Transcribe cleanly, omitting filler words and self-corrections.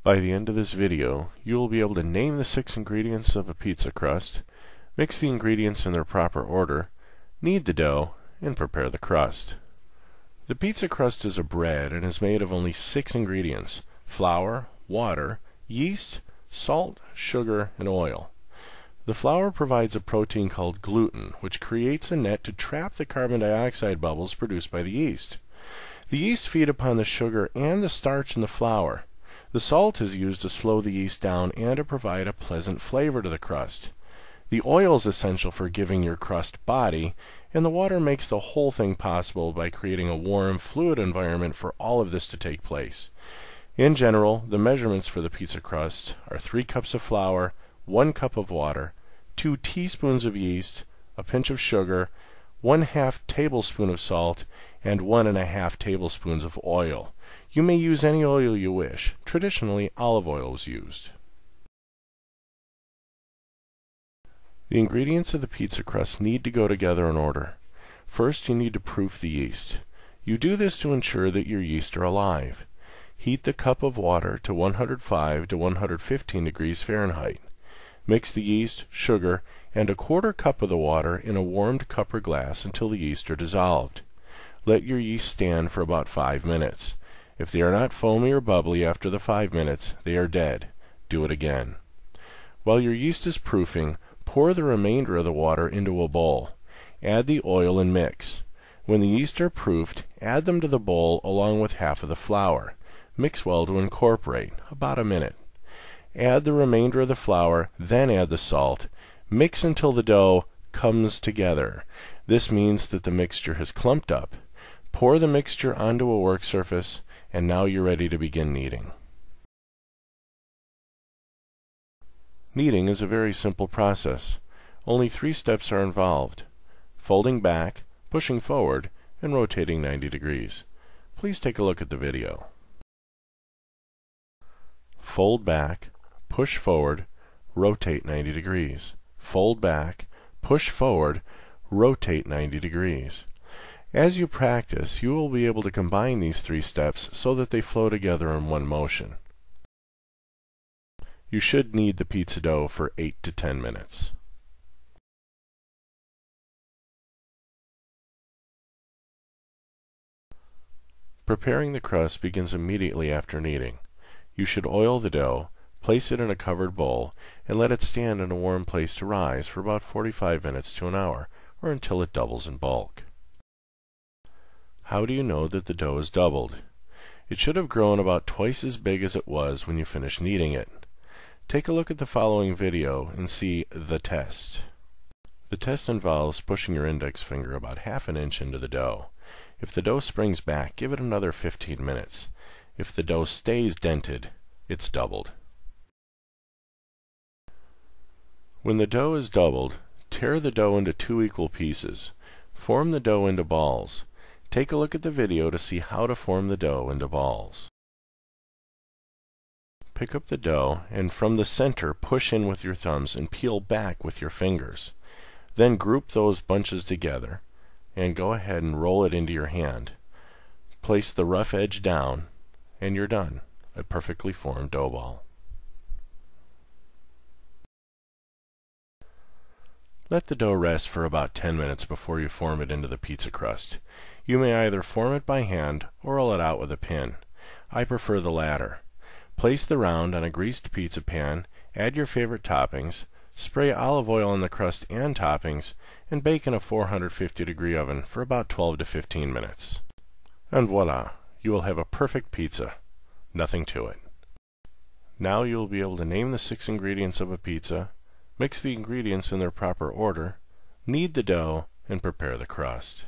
By the end of this video, you will be able to name the 6 ingredients of a pizza crust, mix the ingredients in their proper order, knead the dough, and prepare the crust. The pizza crust is a bread and is made of only 6 ingredients: flour, water, yeast, salt, sugar, and oil. The flour provides a protein called gluten, which creates a net to trap the carbon dioxide bubbles produced by the yeast. The yeast feed upon the sugar and the starch in the flour. The salt is used to slow the yeast down and to provide a pleasant flavor to the crust. The oil is essential for giving your crust body, and the water makes the whole thing possible by creating a warm, fluid environment for all of this to take place. In general, the measurements for the pizza crust are 3 cups of flour, 1 cup of water, 2 teaspoons of yeast, a pinch of sugar, 1/2 tablespoon of salt, and 1½ tablespoons of oil. You may use any oil you wish. Traditionally, olive oil was used. The ingredients of the pizza crust need to go together in order. First, you need to proof the yeast. You do this to ensure that your yeast are alive. Heat the cup of water to 105 to 115 degrees Fahrenheit. Mix the yeast, sugar, and a 1/4 cup of the water in a warmed cup or glass until the yeast are dissolved. Let your yeast stand for about 5 minutes. If they are not foamy or bubbly after the 5 minutes, they are dead. Do it again. While your yeast is proofing, pour the remainder of the water into a bowl. Add the oil and mix. When the yeast are proofed, add them to the bowl along with half of the flour. Mix well to incorporate, about a minute. Add the remainder of the flour, then add the salt. Mix until the dough comes together. This means that the mixture has clumped up. Pour the mixture onto a work surface, and now you're ready to begin kneading. Kneading is a very simple process. Only 3 steps are involved: folding back, pushing forward, and rotating 90 degrees. Please take a look at the video. Fold back, push forward, rotate 90 degrees. Fold back, push forward, rotate 90 degrees. As you practice, you will be able to combine these 3 steps so that they flow together in one motion. You should knead the pizza dough for 8 to 10 minutes. Preparing the crust begins immediately after kneading. You should oil the dough, place it in a covered bowl, and let it stand in a warm place to rise for about 45 minutes to an hour, or until it doubles in bulk. How do you know that the dough is doubled? It should have grown about twice as big as it was when you finished kneading it. Take a look at the following video and see the test. The test involves pushing your index finger about 1/2 inch into the dough. If the dough springs back, give it another 15 minutes. If the dough stays dented, it's doubled. When the dough is doubled, tear the dough into 2 equal pieces. Form the dough into balls. Take a look at the video to see how to form the dough into balls. Pick up the dough and from the center push in with your thumbs and peel back with your fingers. Then group those bunches together and go ahead and roll it into your hand. Place the rough edge down and you're done. A perfectly formed dough ball. Let the dough rest for about 10 minutes before you form it into the pizza crust. You may either form it by hand or roll it out with a pin. I prefer the latter. Place the round on a greased pizza pan, add your favorite toppings, spray olive oil on the crust and toppings, and bake in a 450-degree oven for about 12 to 15 minutes. And voila, you will have a perfect pizza. Nothing to it. Now you will be able to name the 6 ingredients of a pizza, mix the ingredients in their proper order, knead the dough, and prepare the crust.